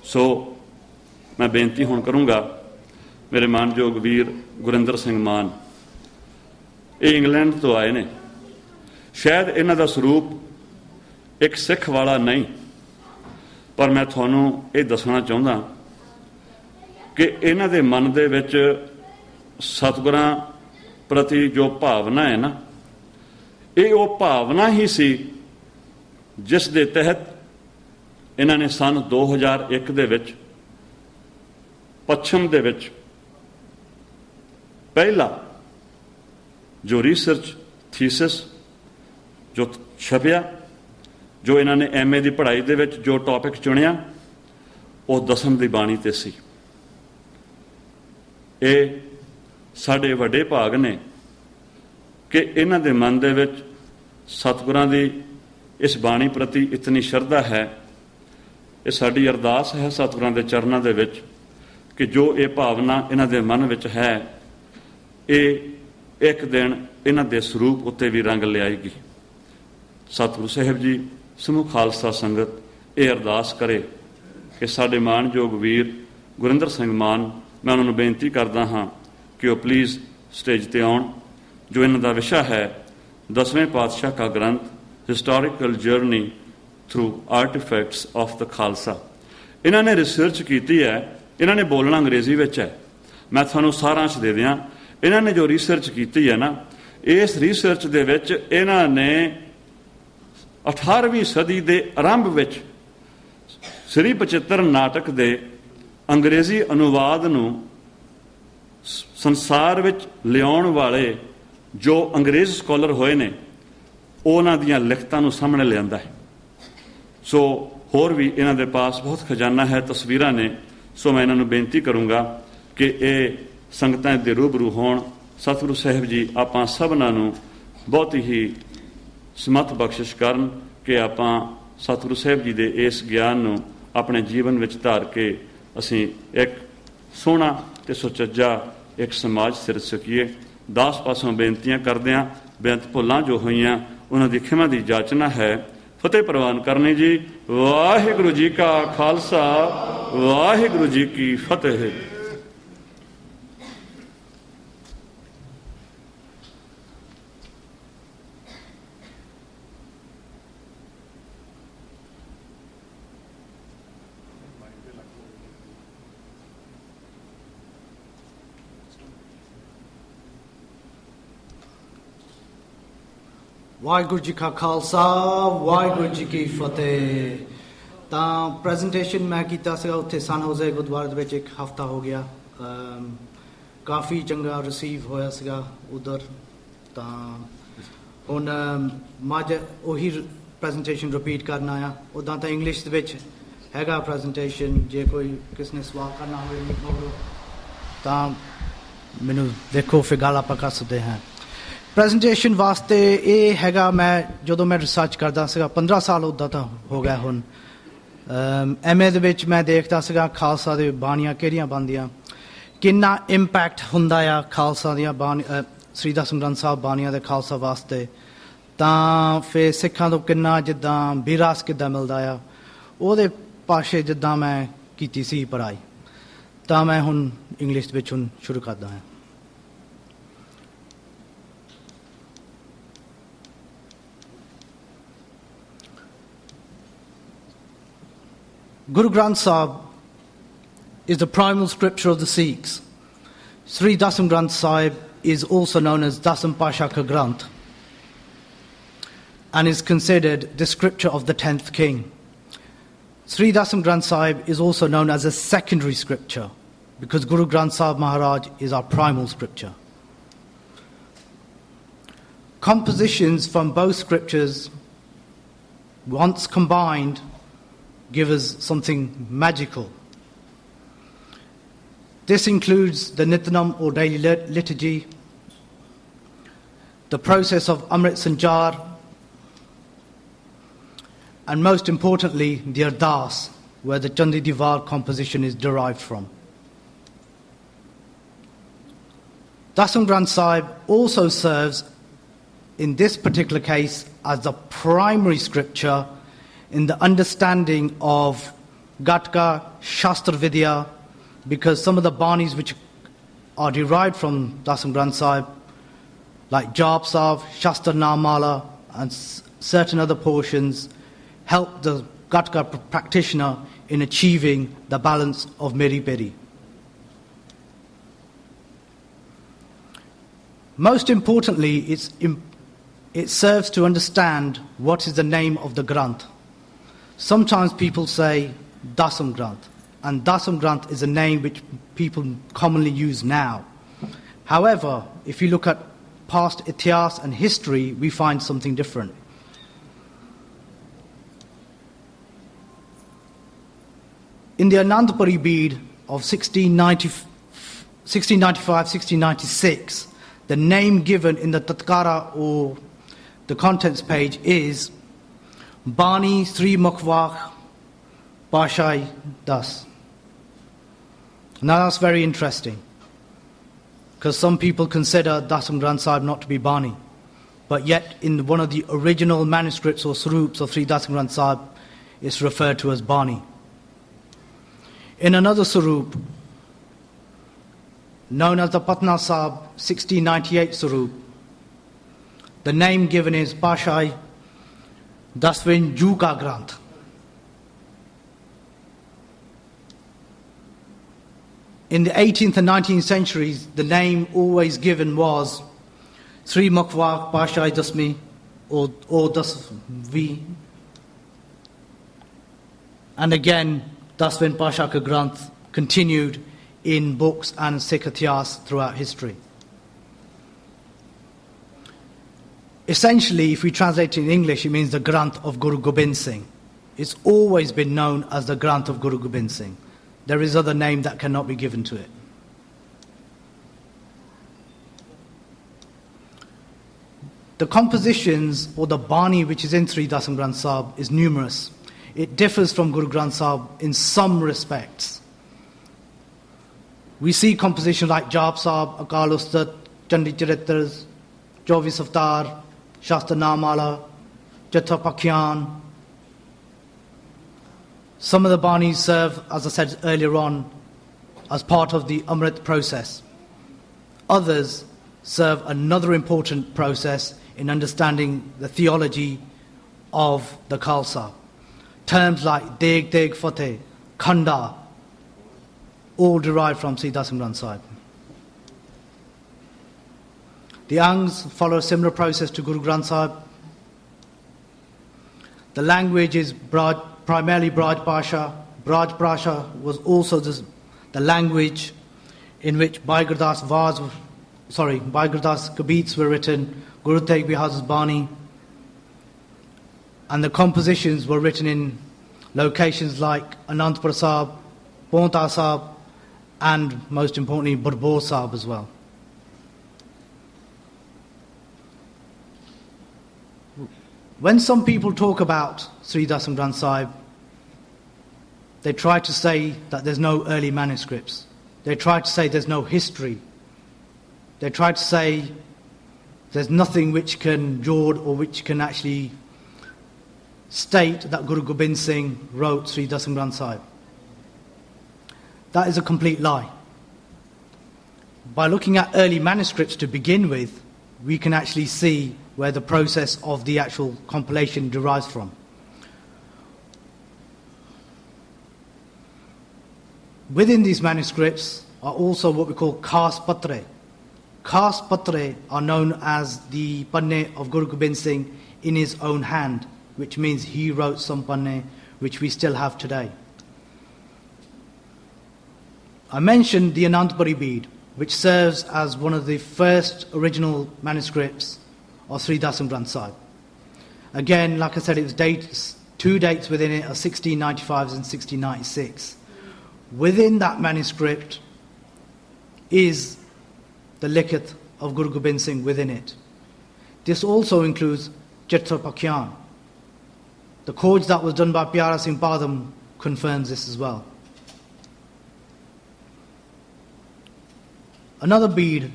सो मैं बेनती हुण करूँगा मेरे मानयोग वीर गुरिंदर सिंह मान, ये इंग्लैंड तो आए ने, शायद इन्हां दा स्वरूप एक सिख वाला नहीं, पर मैं तुहानूं ये दसना चाहुंदा कि इन्हां दे मन दे विच सतगुरां प्रति जो भावना है ना, ये वो भावना ही सी जिस दे तहत इन्हां ने सन 2001 दे विच पश्चिम दे विच पहला जो रिसर्च थीसिस जो छपिया, जो इन्हां ने MA की पढ़ाई दे विच जो टॉपिक चुनिया, वो दसम दी बाणी ते सी। ये साडे वड्डे भाग ने कि इन्हां दे मन दे विच सतगुरां दी इस बाणी प्रति इतनी श्रद्धा है। ये साडी अरदास है सतगुरां दे चरनां दे विच कि जो ये भावना इन्हां दे मन विच है, ये एक दिन इन्हां दे स्वरूप उत्ते भी रंग लियाएगी। सतगुरु साहिब जी समूह खालसा संगत ये अरदास करे कि साडे मानयोग वीर गुरिंदर सिंह मान, मैं उन्होंने बेनती करदा हाँ कि वो प्लीज़ स्टेज ते आउण। जो इन्हां दा विशा है दसवें पातशाह का ग्रंथ, historical journey through artifacts of the Khalsa. इन्हां ने रिसर्च की है, इन्हां ने बोलना अंग्रेजी विच है, मैं तुहानूं सारांश दे दियां। इन्हां ने जो रिसर्च की है ना, इस रिसर्च दे विच इन्हां ने 18वीं सदी के आरंभ विच श्री बचित्र नाटक के अंग्रेजी अनुवाद नूं संसार विच लियाउण वाले जो अंग्रेज स्कॉलर होए ने, उन्हां दीयां लिखतां नूं सामने लिआंदा है। सो होर भी इन्हां दे पास बहुत खजाना है, तस्वीरां ने। सो मैं इन्हां नूं बेनती करूँगा कि ये संगतां दे रूबरू होण। सतगुरु साहिब जी आपां सबनां नूं बहुत ही समर्थ बख्शिश करन कि आपां सतगुरु साहिब जी दे इस ज्ञान नूं अपने जीवन विच धार के असीं एक सोहना ते सुचज्जा एक समाज सिर सकीए। दास पासों बेनतियां करदिआं बेअंत भुलां जो होईआं उन्हां दी खिमा दी जाचना है। फतेह प्रवान करनी जी। वाहिगुरू जी का खालसा, वाहिगुरू जी की फतेह। ਵਾਹਿਗੁਰੂ ਜੀ ਕਾ ਖਾਲਸਾ, ਵਾਹਿਗੁਰੂ ਜੀ ਕੀ ਫਤਿਹ। ਤਾਂ ਪ੍ਰੈਜੈਂਟੇਸ਼ਨ ਮੈਂ ਕੀਤਾ ਸੀਗਾ ਉੱਥੇ ਸਨ ਹੋਜ਼ੇ ਗੁਰਦੁਆਰੇ ਦੇ ਵਿੱਚ, ਇੱਕ ਹਫ਼ਤਾ ਹੋ ਗਿਆ। ਕਾਫੀ ਚੰਗਾ ਰਿਸੀਵ ਹੋਇਆ ਸੀਗਾ ਉਧਰ। ਤਾਂ ਹੁਣ ਮੈਂ ਉਹੀ ਪ੍ਰੈਜੈਂਟੇਸ਼ਨ ਰਿਪੀਟ ਕਰਨਾ ਆ। ਉੱਦਾਂ ਤਾਂ ਇੰਗਲਿਸ਼ ਦੇ ਵਿੱਚ ਹੈਗਾ ਪ੍ਰੈਜੈਂਟੇਸ਼ਨ, ਜੇ ਕੋਈ ਕਿਸ ਨੇ ਸਵਾਲ ਕਰਨਾ ਹੋਵੇ ਤਾਂ ਮੈਨੂੰ ਦੇਖੋ, ਫਿਰ ਗੱਲ ਆਪਾਂ ਕਰ ਸਕਦੇ ਹਾਂ। ਪ੍ਰੈਜੈਂਟੇਸ਼ਨ ਵਾਸਤੇ ਇਹ ਹੈਗਾ, ਮੈਂ ਜਦੋਂ ਮੈਂ ਰਿਸਰਚ ਕਰਦਾ ਸੀਗਾ 15 ਸਾਲ ਉੱਦਾਂ ਤਾਂ ਹੋ ਗਿਆ ਹੁਣ। MA ਦੇ ਵਿੱਚ ਮੈਂ ਦੇਖਦਾ ਸੀਗਾ ਖਾਲਸਾ ਦੇ ਬਾਣੀਆਂ ਕਿਹੜੀਆਂ ਬਣਦੀਆਂ, ਕਿੰਨਾ ਇੰਪੈਕਟ ਹੁੰਦਾ ਆ ਖਾਲਸਾ ਦੀਆਂ ਸ੍ਰੀ ਦਸਮ ਗ੍ਰੰਥ ਸਾਹਿਬ ਬਾਣੀਆਂ ਦੇ ਖਾਲਸਾ ਵਾਸਤੇ। ਤਾਂ ਫਿਰ ਸਿੱਖਾਂ ਤੋਂ ਕਿੰਨਾ ਜਿੱਦਾਂ ਵਿਰਾਸ ਕਿੱਦਾਂ ਮਿਲਦਾ ਆ, ਉਹਦੇ ਪਾਸੇ ਜਿੱਦਾਂ ਮੈਂ ਕੀਤੀ ਸੀ ਪੜ੍ਹਾਈ। ਤਾਂ ਮੈਂ ਹੁਣ ਇੰਗਲਿਸ਼ ਵਿੱਚ ਹੁਣ ਸ਼ੁਰੂ ਕਰਦਾ ਹਾਂ। Guru Granth Sahib is the primal scripture of the Sikhs. Sri Dasam Granth Sahib is also known as Dasam Pasha Ka Granth and is considered the scripture of the 10th king. Sri Dasam Granth Sahib is also known as a secondary scripture because Guru Granth Sahib Maharaj is our primal scripture. Compositions from both scriptures, once combined, give us something magical. This includes the Nitanam or daily liturgy, the process of AMRIT Sanjar, and most importantly the Ardas, where the Chandi Divar composition is derived from. Dasam Granth Sahib also serves in this particular case as the primary scripture in the understanding of Gatka, Shastra Vidya, because some of the Banis which are derived from Dasam Granth Sahib, like Jap Sahib, Shastra Namala, and certain other portions, help the Gatka practitioner in achieving the balance of Meri Peri. Most importantly, it serves to understand what is the name of the Granth. Sometimes people say Dasam Granth, and Dasam Granth is a name which people commonly use now. However, if you look at past Ityas and history, we find something different. In the Anandpuri Bead of 1695-1696, the name given in the Tatkara or the contents page is Bani Sri Mukhwak Bashai Das. Now that's very interesting, because some people consider Dasam Granth Sahib not to be Bani, but yet in one of the original manuscripts or swarups of Sri Dasam Granth Sahib, it's referred to as Bani. In another swarup, known as the Patna Sahib 1698 swarup, the name given is Bashai Daswin Juka Granth. In the 18th and 19th centuries, the name always given was Sri Mukhwak Bashai Dasmi or Dasvi. And again, Daswin Pasha Ka Granth continued in books and Sikh Ityas throughout history. Essentially, if we translate it in English, it means the Granth of Guru Gobind Singh. It's always been known as the Granth of Guru Gobind Singh. There is other name that cannot be given to it. The compositions or the Bani which is in Sri Dasam Granth Sahib is numerous. It differs from Guru Granth Sahib in some respects. We see compositions like Jap Sahib, Akal Ustat, Chandi Charitras, Jovis Avtar, Shastra Namala, Jatha Pakhyan. Some of the Banis serve, as I said earlier on, as part of the AMRIT process. Others serve another important process in understanding the theology of the Khalsa. Terms like Deg Deg Fateh, Khanda, all derived from Sri Dasam Granth Sahib. The Angs follow a similar process to Guru Granth Sahib. The language is primarily Braj Bhasha. Braj Bhasha was also the language in which Bhai Gurdas Kabits were written, Guru Tegh Bahadur's Bani, and the compositions were written in locations like Anandpur Sahib, Paonta Sahib, and most importantly, Burbur Sahib as well. When some people talk about Sri Dasam Granth Sahib, they try to say that there's no early manuscripts. They try to say there's no history. They try to say there's nothing which can jord or which can actually state that Guru Gobind Singh wrote Sri Dasam Granth Sahib. That is a complete lie. By looking at early manuscripts to begin with, we can actually see where the process of the actual compilation derives from. Within these manuscripts are also what we call Khas Patre. Khas Patre are known as the Panne of Guru Gobind Singh in his own hand, which means he wrote some Panne which we still have today. I mentioned the Anandpuri Bead, which serves as one of the first original manuscripts of Sri Dasam Granth Sahib. Again, like I said, it was two dates within it are 1695 and 1696. Within that manuscript is the Likhat of Guru Gobind Singh within it. This also includes Chitra Pakhyan. The Khoj that was done by Pyara Singh Padam confirms this as well. Another bead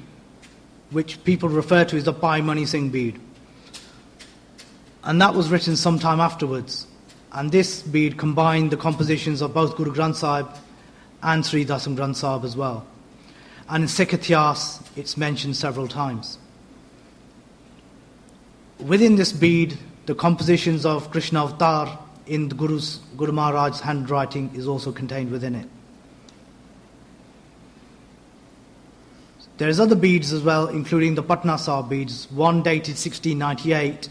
which people refer to as the Pai Mani Singh bead, and that was written sometime afterwards. And this bead combined the compositions of both Guru Granth Sahib and Sri Dasam Granth Sahib as well. And in Sikh Ityas, it's mentioned several times. Within this bead, the compositions of Krishna Avatar in the Guru Maharaj's handwriting is also contained within it. There's other beads as well, including the Patna Sahib beads, one dated 1698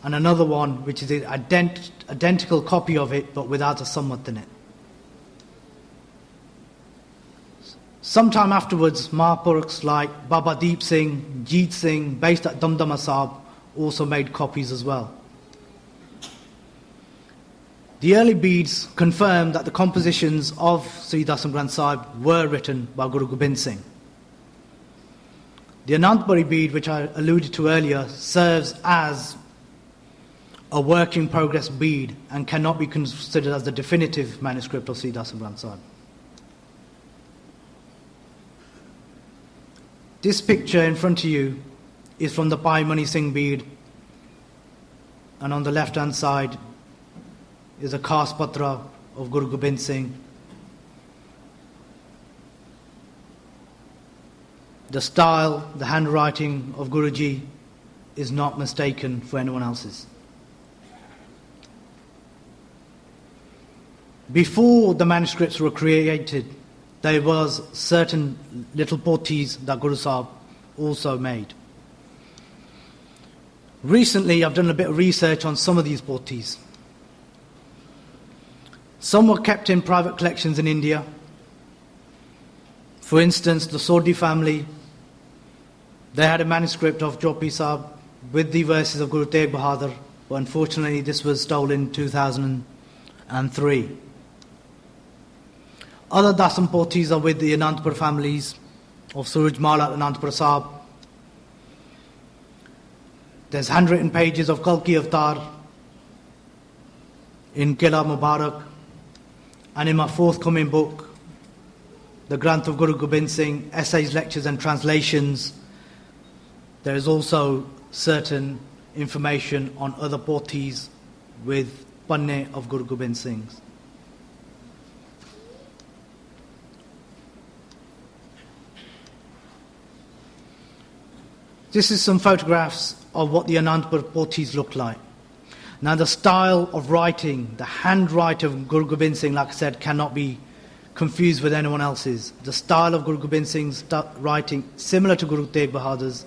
and another one which is an identical copy of it but without a samvat in it. Sometime afterwards, Mahapurukhs like Baba Deep Singh, Jeet Singh, based at Damdama Sahib, also made copies as well. The early beads confirm that the compositions of Sri Dasam Granth Sahib were written by Guru Gobind Singh. The Anandpuri bead, which I alluded to earlier, serves as a work in progress bead and cannot be considered as the definitive manuscript of Sri Dasam Granth Sahib. This picture in front of you is from the Pai Mani Singh bead, and on the left hand side is a Khas Patra of Guru Gobind Singh. The style, the handwriting of Guruji is not mistaken for anyone else's. Before the manuscripts were created, there was certain little pothis that Guru Sahib also made. Recently, I've done a bit of research on some of these pothis. Some were kept in private collections in India. For instance, the Sodhi family, they had a manuscript of Jopi Sahib with the verses of Guru Tegh Bahadur, but unfortunately this was stolen in 2003. Other Dasam pothis are with the Anandpur families of Suraj Mala and Anandpur Sahib. There's handwritten pages of Kalki Avatar in Kila Mubarak, and in my forthcoming book, the Granth of Guru Gobind Singh, Essays, Lectures and Translations, there is also certain information on other pothis with Panne of Guru Gobind Singh's. This is some photographs of what the Anandpur pothis look like. Now the style of writing, the handwriting of Guru Gobind Singh, like I said, cannot be confused with anyone else's. The style of Guru Gobind Singh's writing, similar to Guru Tegh Bahadur's,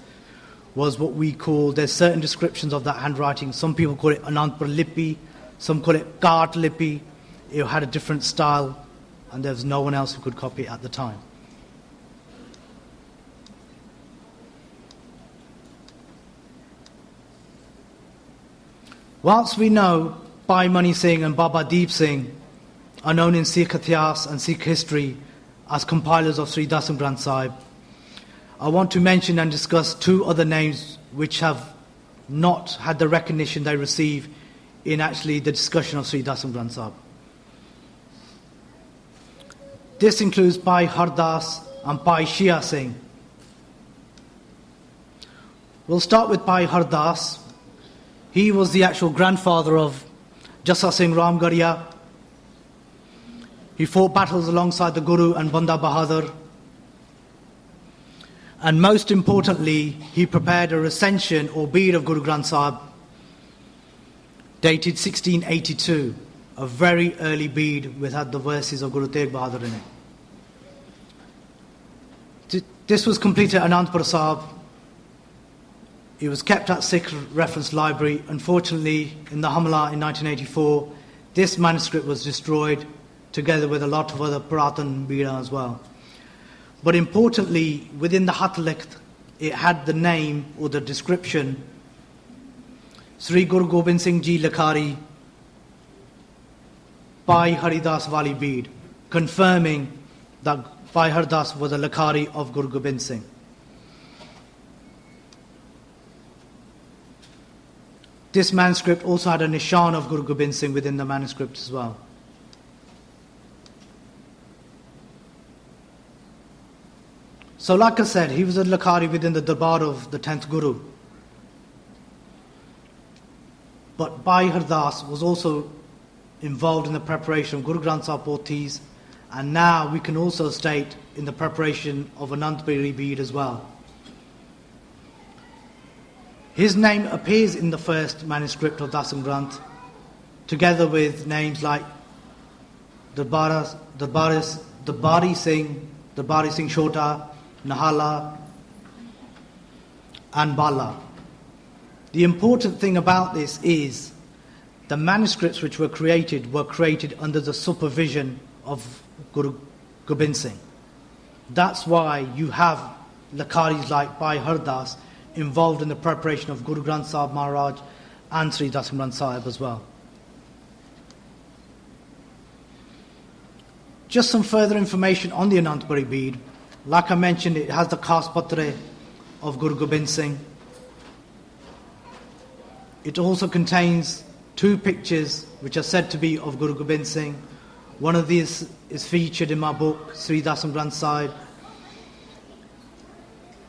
was what we call, there's certain descriptions of that handwriting. Some people call it Anandpur Lipi, some call it Kart Lipi. It had a different style, and there was no one else who could copy it at the time. Whilst we know Pai Mani Singh and Baba Deep Singh are known in Sikh Ityas and Sikh history as compilers of Sri Dasam Granth Sahib, I want to mention and discuss two other names which have not had the recognition they receive in actually the discussion of Sri Dasam Granth Sahib. This includes Pai Hardas and Pai Shia Singh. We'll start with Pai Hardas. He was the actual grandfather of Jassa Singh Ramgarhia. He fought battles alongside the Guru and Banda Bahadur. And most importantly, he prepared a recension or bead of Guru Granth Sahib, dated 1682, a very early bead which had the verses of Guru Tegh Bahadur in it. This was completed at Anandpur Sahib. It was kept at Sikh Reference Library. Unfortunately, in the Hamla in 1984, this manuscript was destroyed together with a lot of other Puratan Bida as well. But importantly, within the Hatlikht, it had the name or the description, Sri Guru Gobind Singh Ji Lakhari, Pai Haridas Wali Bead, confirming that Pai Haridas was a Lakhari of Guru Gobind Singh. This manuscript also had a nishan of Guru Gobind Singh within the manuscript as well. So like I said, he was a Lakhari within the Darbar of the 10th Guru. But Pai Hardas was also involved in the preparation of Guru Granth Sahib Pothis, and now we can also state in the preparation of Anandpuri bead as well. His name appears in the first manuscript of Dasam Granth, together with names like Bari Singh Shota, Nahala, and Bala. The important thing about this is the manuscripts which were created under the supervision of Guru Gobind Singh. That's why you have Lakaris like Bhai Hardas involved in the preparation of Guru Granth Sahib Maharaj and Sri Dasam Granth Sahib as well. Just some further information on the Anandpuri bead. Like I mentioned, it has the Khas Patre of Guru Gobind Singh. It also contains 2 pictures which are said to be of Guru Gobind Singh. One of these is featured in my book, Sri Dasam Granth Sahib,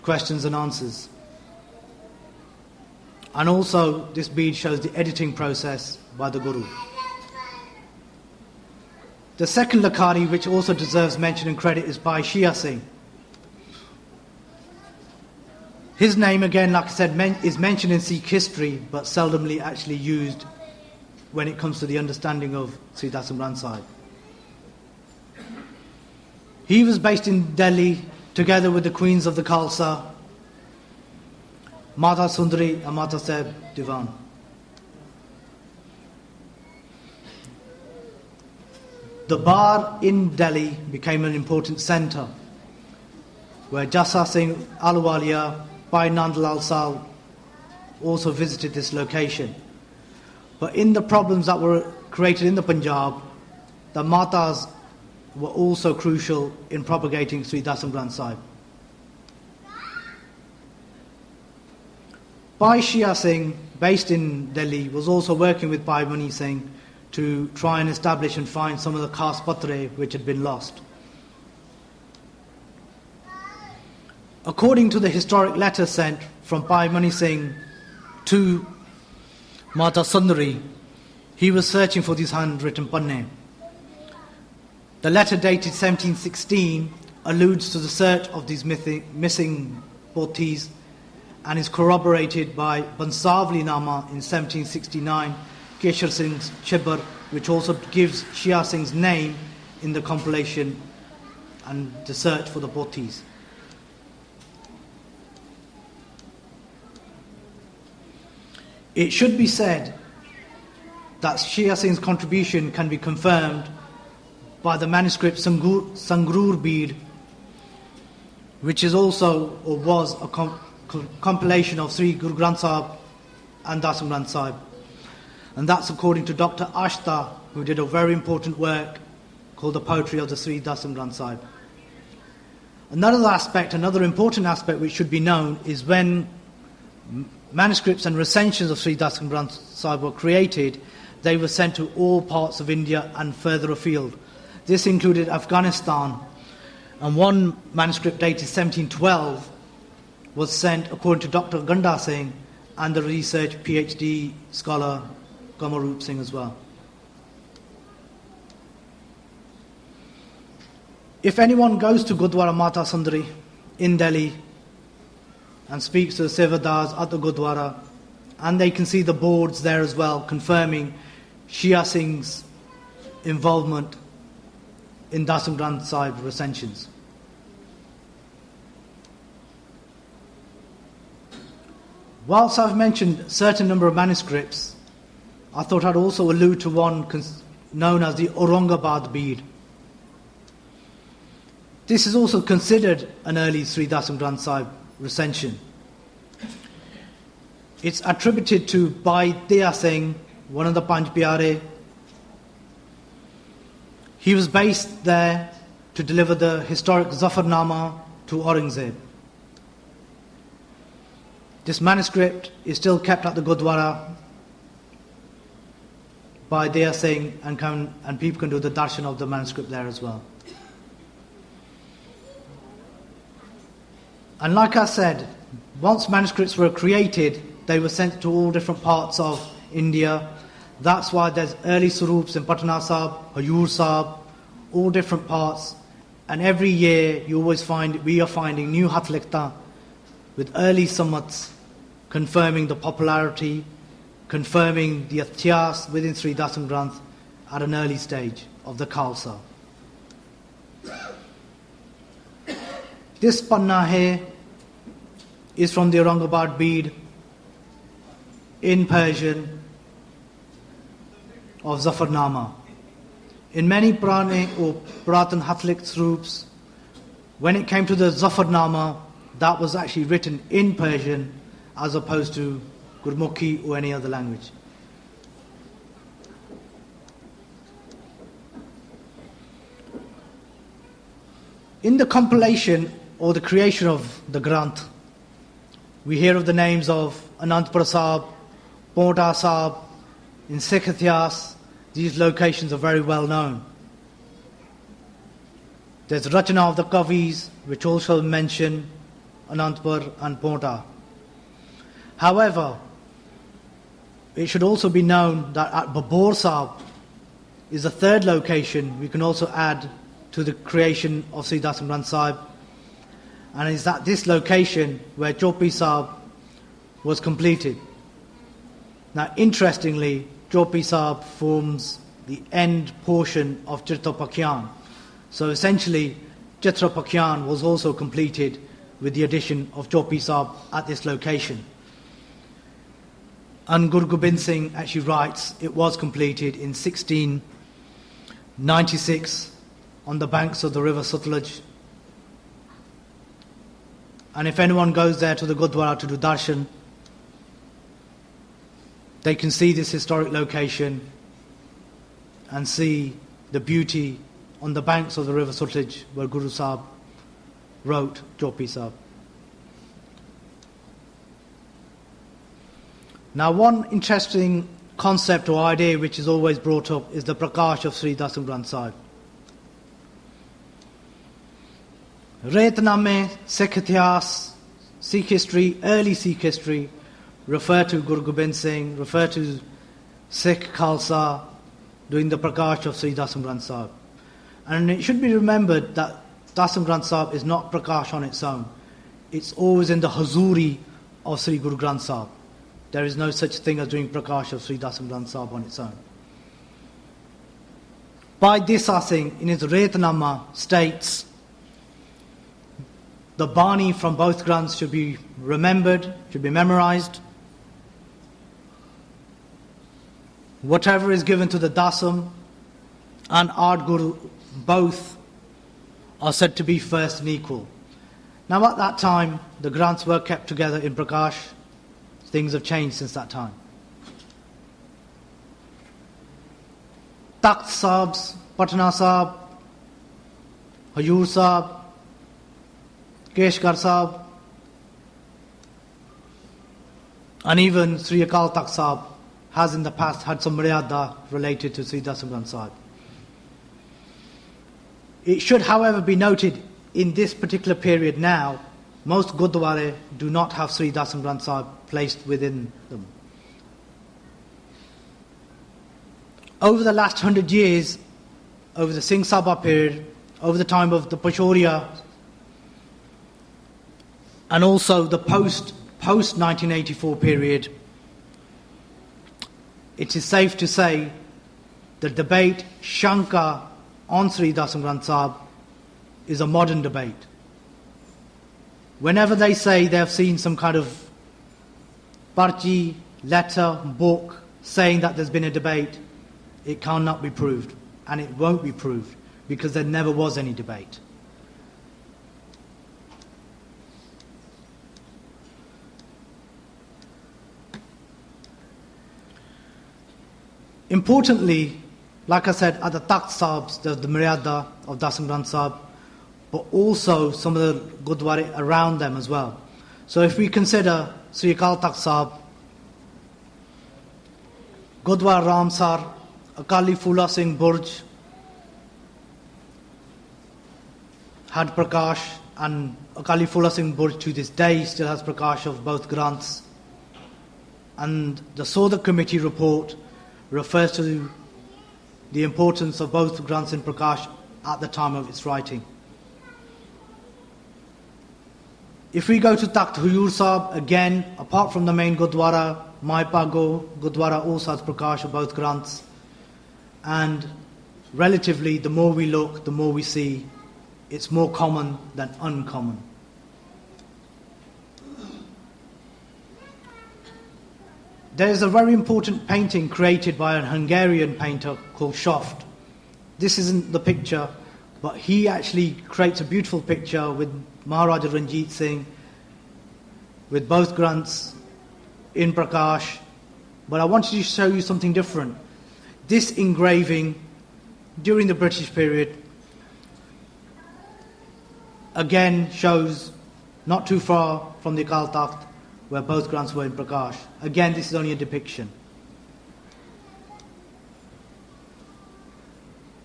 Questions and Answers. And also, this bead shows the editing process by the Guru. The second Lakari, which also deserves mention and credit, is by Shia Singh. His name, again, like I said, is mentioned in Sikh history, but seldomly actually used when it comes to the understanding of Sri Dasam Granth Sahib. He was based in Delhi, together with the queens of the Khalsa, Mata Sundari and Mata Sahib Diwan. The bar in Delhi became an important centre, where Jassa Singh Ahluwalia, Bhai Nandlal Sal also visited this location. But in the problems that were created in the Punjab, the Matas were also crucial in propagating Sri Dasam Granth Sahib. Bhai Shia Singh, based in Delhi, was also working with Bhai Mani Singh to try and establish and find some of the Khas Patre which had been lost. According to the historic letter sent from Bhai Mani Singh to Mata Sundari, he was searching for these handwritten panne. The letter dated 1716 alludes to the search of these missing pothis and is corroborated by Bansavli Nama in 1769, Keshar Singh's Chibbar, which also gives Shia Singh's name in the compilation and the search for the pothis. It should be said that Shia Singh's contribution can be confirmed by the manuscript Sangrur bead, which is also or was a compilation of Sri Guru Granth Sahib and Dasam Granth Sahib. And that's according to Dr. Ashta, who did a very important work called The Poetry of the Sri Dasam Granth Sahib. Another important aspect which should be known is when manuscripts and recensions of Sri Dasam Granth Sahib were created, they were sent to all parts of India and further afield. This included Afghanistan, and one manuscript dated 1712 was sent, according to Dr. Gurinder Singh, and the research PhD scholar Kamarup Singh as well. If anyone goes to Gurdwara Mata Sundari in Delhi and speaks to the Sevadars at the Gurdwara, and they can see the boards there as well, confirming Shia Singh's involvement in Dasam Granth Sahib recensions. Whilst I've mentioned a certain number of manuscripts, I thought I'd also allude to one known as the Aurangabad bead. This is also considered an early Sri Dasam Granth Sahib recension. It's attributed to Bhai Daya Singh, one of the Panj Pyare. He was based there to deliver the historic Zafarnama to Aurangzeb. This manuscript is still kept at the Gurdwara by Daya Singh, and people can do the darshan of the manuscript there as well. And like I said, once manuscripts were created, they were sent to all different parts of India. That's why there's early Sarups in Patna Sahib, Hayur Sahib, all different parts. And every year we are finding new Hat Likhta with early summits confirming the popularity, confirming the Ityas within Sri Dasam Granth at an early stage of the Khalsa. This panna here is from the Aurangabad bead in Persian of Zafarnama. In many Purane or Puratan Hatlik Swarups, when it came to the Zafarnama, that was actually written in Persian as opposed to Gurmukhi or any other language. In the compilation or the creation of the Granth, we hear of the names of Anandpur Sahib, Paonta Sahib. In Sikh Ityas, these locations are very well known. There's Rachana of the Kavis, which also mention Anandpur and Paonta. However, it should also be known that at Babur Sahib is a third location we can also add to the creation of Sri Dasam Granth Sahib, and it's at this location where Chopi Sahib was completed. Now, interestingly, Chopi Sahib forms the end portion of Chitrapakyan. So essentially, Chitrapakyan was also completed with the addition of Chopi Sahib at this location. And Guru Gobind Singh actually writes it was completed in 1696 on the banks of the river Sutlej. And if anyone goes there to the Gurdwara to do darshan, they can see this historic location and see the beauty on the banks of the river Sutlej where Guru Sahib wrote Chopi Sahib. Now, one interesting concept or idea which is always brought up is the Prakash of Sri Dasam Granth Sahib. Retname, Sikh Ityas, Sikh history, early Sikh history, refer to Guru Gobind Singh, refer to Sikh Khalsa doing the Prakash of Sri Dasam Granth Sahib. And it should be remembered that Dasam Granth Sahib is not Prakash on its own. It's always in the Hazuri of Sri Guru Granth Sahib. There is no such thing as doing Prakash of Sri Dasam Granth Sahib on its own. Bhai Desa Singh in his Retnama states the Bani from both Granths should be remembered, should be memorized. Whatever is given to the Dasam and Ard Guru, both are said to be first and equal. Now, at that time, the Granths were kept together in Prakash. Things have changed since that time. Takht Sahibs, Patna Sahib, Hayur Sahib, Keshgar Sahib, and even Sri Akal Takht Sahib has in the past had some Maryada related to Sri Dasam Granth Sahib. It should, however, be noted in this particular period now, most Gurdwara do not have Sri Dasam Granth Sahib placed within them. Over the last 100 years, over the Singh Sabha period, over the time of the Pashoriya, and also the post-1984 period, it is safe to say the debate Shanka on Sri Dasam Granth Sahib is a modern debate. Whenever they say they have seen some kind of parchi, letter, book saying that there's been a debate, it cannot be proved, and it won't be proved because there never was any debate. Importantly, like I said, at the Takht Sahibs, there's the Maryada of Dasam Granth Sahib, but also some of the Gurdwara around them as well. So if we consider Sri Akal Takht Sahib, Gurdwara Ramsar, Akali Phula Singh Burj had Prakash, and Akali Phula Singh Burj to this day still has Prakash of both Granths. And the Sodak Committee report refers to the importance of both Granths in Prakash at the time of its writing. If we go to Takht Huzur Sahib, again, apart from the main Gurdwara, Mai Pago Gurdwara also has Prakash of both Granths. And relatively, the more we look, the more we see, it's more common than uncommon. There is a very important painting created by a Hungarian painter called Soft. This isn't the picture, but he actually creates a beautiful picture with Maharaja Ranjit Singh, with both Granths in Prakash. But I wanted to show you something different. This engraving during the British period again shows not too far from the Akal Takht where both Granths were in Prakash. Again, this is only a depiction.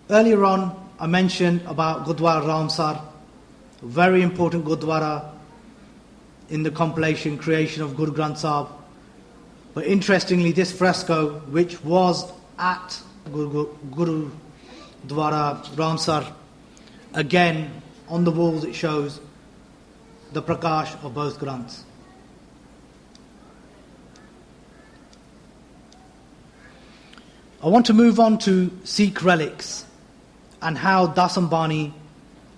Earlier on, I mentioned about Gurdwara Ramsar, a very important Gurdwara in the compilation creation of Guru Granth Sahib. But interestingly, this fresco, which was at Gurudwara Ramsar, again, on the walls it shows the Prakash of both Granths. I want to move on to Sikh relics and how Dasam Bani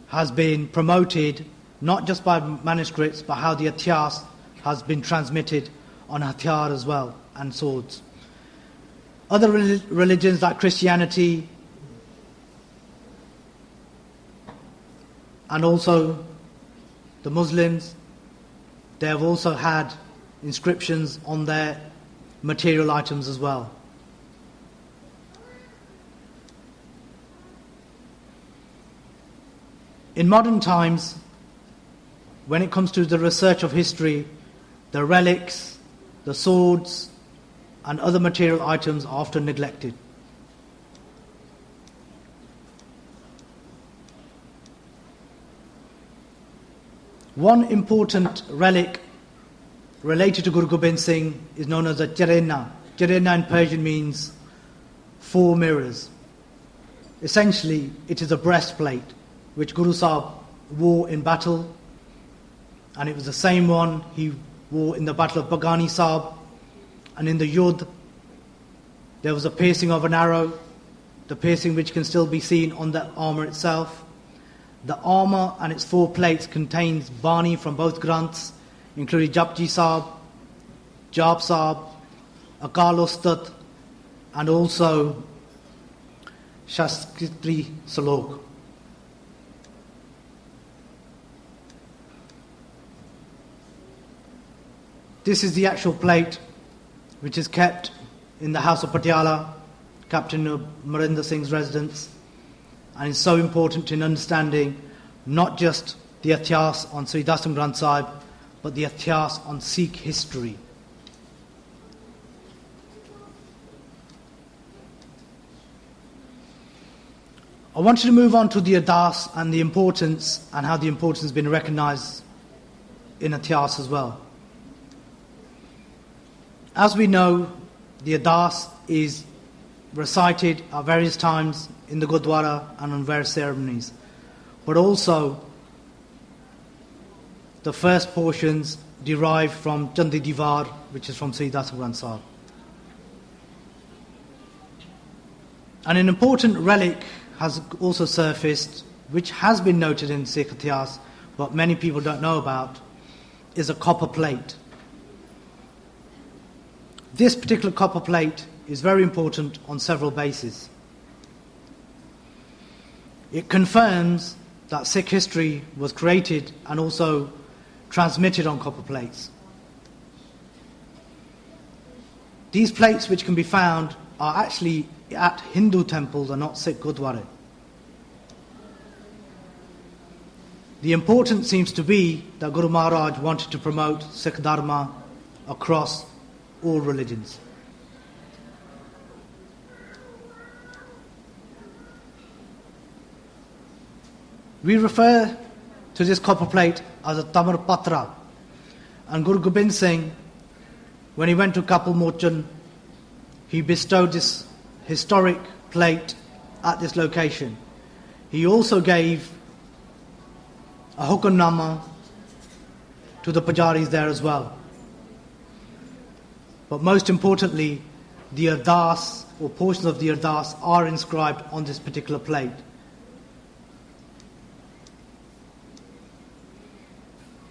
has been promoted, not just by manuscripts, but how the Ityas has been transmitted on Hathiyar as well, and swords. Other religions like Christianity and also the Muslims, they have also had inscriptions on their material items as well. In modern times, when it comes to the research of history, the relics, the swords, and other material items are often neglected. One important relic related to Guru Gobind Singh is known as a Charena. Charena in Persian means 4 mirrors. Essentially, it is a breastplate which Guru Sahib wore in battle, and it was the same one he wore in the battle of Bagani Sahib. And in the Yudh, there was a piercing of an arrow, the piercing which can still be seen on the armour itself. The armour and its 4 plates contains Bani from both Granths, including Japji Sahib, Jap Sahib, Akal Ustat, and also Shaskritri Salok. This is the actual plate which is kept in the house of Patiala, Captain Gurinder Singh's residence, and is so important in understanding not just the Ityas on Sri Dasam Granth Sahib, but the Ityas on Sikh history. I wanted to move on to the Ardas and the importance, and how the importance has been recognised in Ityas as well. As we know, the Ardas is recited at various times in the Gurdwara and on various ceremonies. But also, the first portions derive from Chandi Diwar, which is from Sri Dasam Granth Sahib. And an important relic has also surfaced, which has been noted in Sikh Ityas, but many people don't know about, is a copper plate. This particular copper plate is very important on several bases. It confirms that Sikh history was created and also transmitted on copper plates. These plates, which can be found, are actually at Hindu temples and not Sikh Gurdwara. The importance seems to be that Guru Maharaj wanted to promote Sikh Dharma across all religions. We refer to this copper plate as a Tamar Patra, and Guru Gobind Singh, when he went to Kapil Mochan, he bestowed this historic plate at this location. He also gave a hukamnama to the pujaris there as well. But most importantly, the ardas or portions of the ardas are inscribed on this particular plate.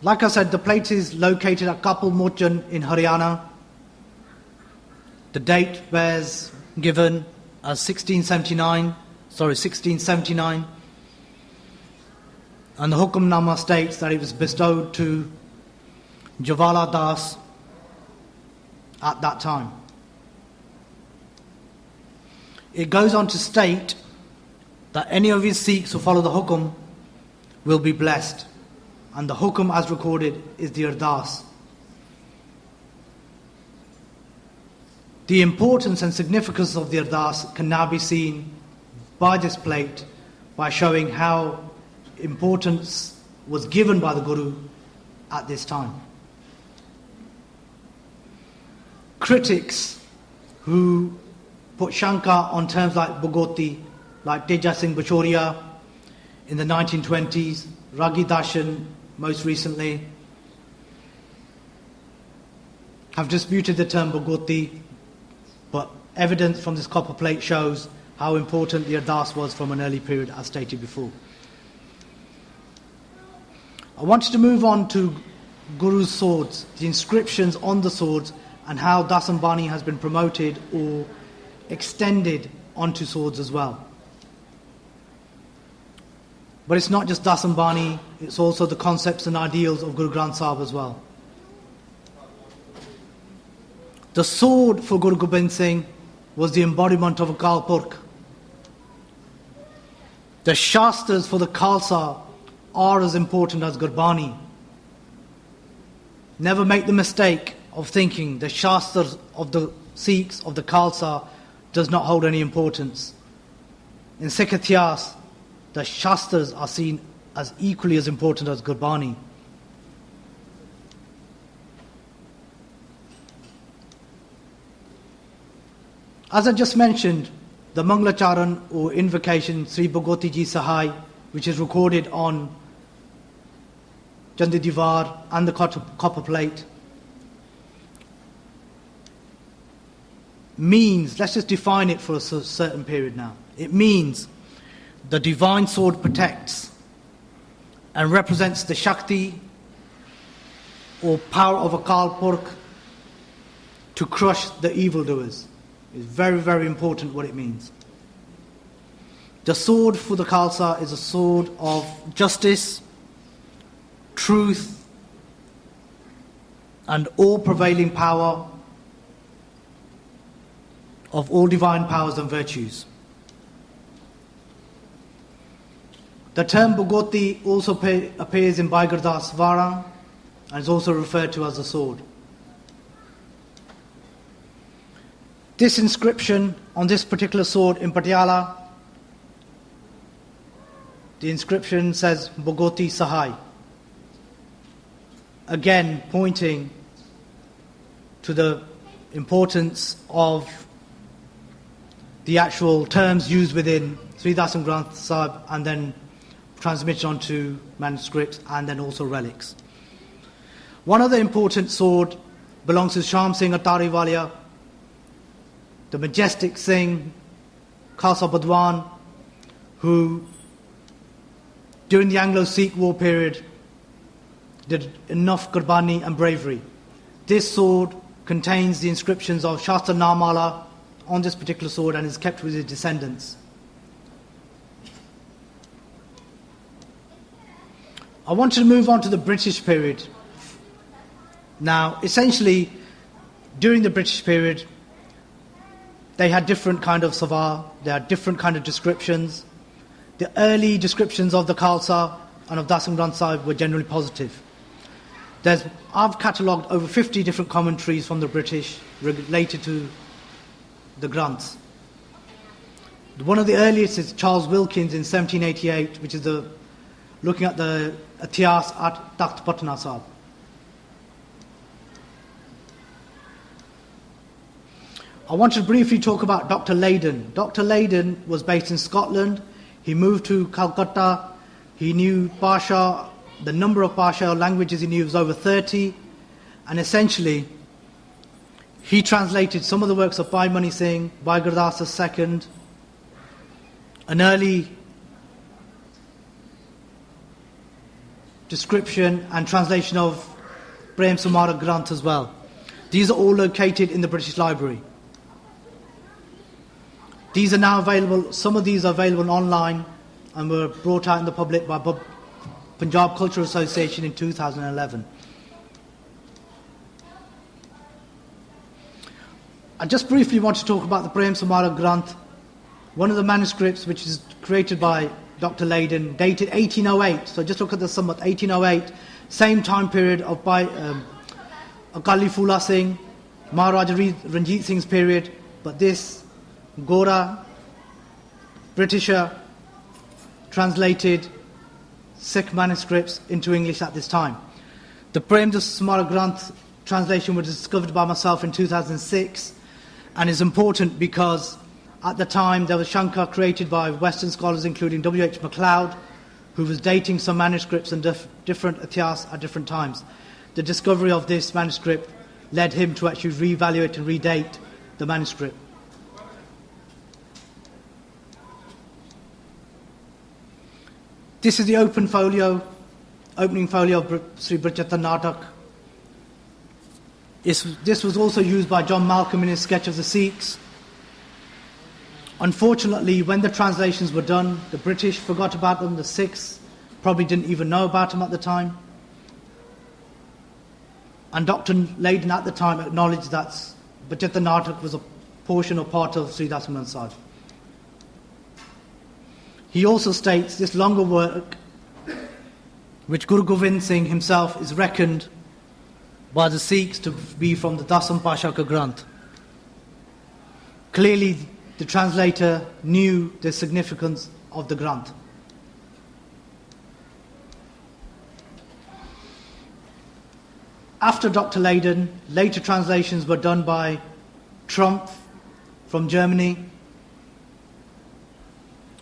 Like I said, the plate is located at Kapil Mochan in Haryana. The date bears given as 1679, and the Hukamnama states that it was bestowed to Jawala Das at that time. It goes on to state that any of his Sikhs who follow the Hukum will be blessed, and the Hukum as recorded is the Ardas. The importance and significance of the Ardas can now be seen by this plate by showing how importance was given by the Guru at this time. Critics who put Shanka on terms like Bhagoti, like Teja Singh Bachoria in the 1920s, Ragi Darshan most recently, have disputed the term Bhagoti, but evidence from this copper plate shows how important the Ardas was from an early period, as stated before. I wanted to move on to Guru's swords, the inscriptions on the swords, and how Dasam Bani has been promoted or extended onto swords as well. But it's not just Dasam Bani, it's also the concepts and ideals of Guru Granth Sahib as well. The sword for Guru Gobind Singh was the embodiment of Akal Purkh. The Shastras for the Khalsa are as important as Gurbani. Never make the mistake of thinking the Shastras of the Sikhs, of the Khalsa, does not hold any importance. In Sikh Ityas, the Shastras are seen as equally as important as Gurbani. As I just mentioned, the Manglacharan or invocation Sri Bhagoti Ji Sahai, which is recorded on Chandi Divar and the copper plate, means, let's just define it for a certain period now. It means the divine sword protects and represents the Shakti or power of Akal Purkh to crush the evildoers. It's very, very important what it means. The sword for the Khalsa is a sword of justice, truth, and all prevailing power of all divine powers and virtues. The term Bhagoti also appears in Baigardas Varang and is also referred to as a sword. This inscription on this particular sword in Patiala, the inscription says Bhagoti Sahai, again pointing to the importance of the actual terms used within Sri Dasam Granth Sahib and then transmitted onto manuscripts and then also relics. One other important sword belongs to Sham Singh Atari Walia, the majestic Singh, Khalsa Badwan, who during the Anglo-Sikh war period did enough Qurbani and bravery. This sword contains the inscriptions of Shastra Namala on this particular sword and is kept with his descendants. I wanted to move on to the British period. Now, essentially, during the British period, they had different kind of savar, they had different kind of descriptions. The early descriptions of the Khalsa and of Dasam Granth Sahib were generally positive. I've catalogued over 50 different commentaries from the British related to the Granths. One of the earliest is Charles Wilkins in 1788, which is looking at the Ityas at Takht Patna Sahib. I want to briefly talk about Dr. Leyden. Dr. Leyden was based in Scotland. He moved to Calcutta. He knew Pasha, the number of Pasha languages he knew was over 30. And essentially, he translated some of the works of Bhai Mani Singh, Bhai Gurdas II, an early description and translation of Prem Samara Granth as well. These are all located in the British Library. These are now available, some of these are available online and were brought out in the public by Punjab Cultural Association in 2011. I just briefly want to talk about the Prem Samara Granth, one of the manuscripts which is created by Dr. Leyden, dated 1808. So just look at the summit, 1808, same time period of Akali Phula Singh, Maharaja Ranjit Singh's period, but this Gora, Britisher, translated Sikh manuscripts into English at this time. The Prem Samara Granth translation was discovered by myself in 2006 and is important because at the time there was Shankar created by Western scholars including W.H. MacLeod, who was dating some manuscripts and different ityas at different times. The discovery of this manuscript led him to actually reevaluate and redate the manuscript. This is the opening folio of Sri Brajata Natak. This was also used by John Malcolm in his sketch of the Sikhs. Unfortunately, when the translations were done, the British forgot about them, the Sikhs probably didn't even know about them at the time. And Dr. Leyden at the time acknowledged that Brajata Natak was a portion or part of Sri Dasam Granth Sahib. He also states this longer work, which Guru Gobind Singh himself is reckoned by the Sikhs to be from the Dasam Pasha Ka Granth. Clearly, the translator knew the significance of the Granth. After Dr. Leyden, later translations were done by Trump from Germany,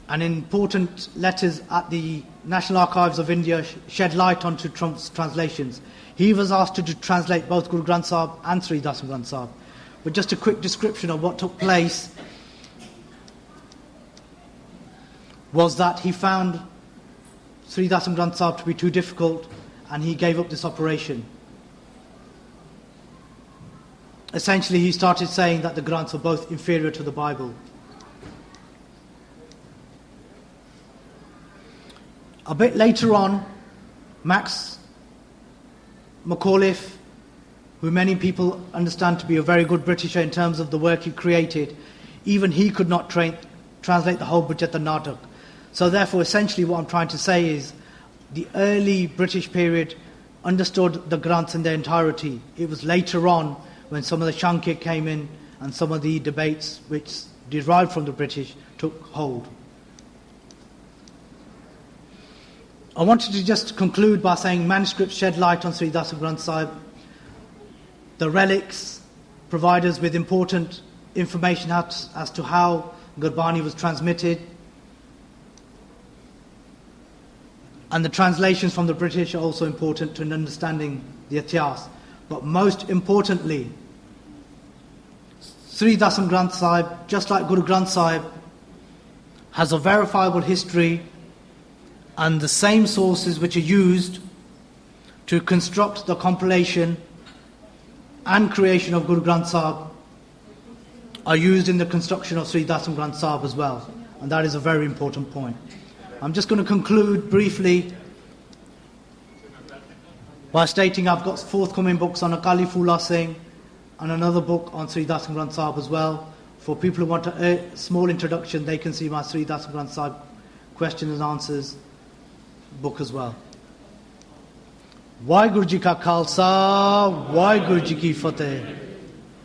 and important letters at the National Archives of India shed light onto Trump's translations. He was asked to translate both Guru Granth Sahib and Sri Dasam Granth Sahib. But just a quick description of what took place was that he found Sri Dasam Granth Sahib to be too difficult and he gave up this operation. Essentially, he started saying that the Granths were both inferior to the Bible. A bit later on, Max McAuliffe, who many people understand to be a very good Britisher in terms of the work he created, even he could not translate the whole Brajata Natak. So therefore, essentially what I'm trying to say is the early British period understood the Granths in their entirety. It was later on when some of the Shankar came in and some of the debates which derived from the British took hold. I wanted to just conclude by saying manuscripts shed light on Sri Dasam Granth Sahib. The relics provide us with important information as to how Gurbani was transmitted. And the translations from the British are also important to understanding the ityas. But most importantly, Sri Dasam Granth Sahib, just like Guru Granth Sahib, has a verifiable history, and the same sources which are used to construct the compilation and creation of Guru Granth Sahib are used in the construction of Sri Dasam Granth Sahib as well. And that is a very important point. I'm just going to conclude briefly by stating I've got forthcoming books on Akali Phula Singh and another book on Sri Dasam Granth Sahib as well. For people who want a small introduction, they can see my Sri Dasam Granth Sahib questions and answers book as well. Waheguru Ji Ka Khalsa, Waheguru Ji Ki Fateh.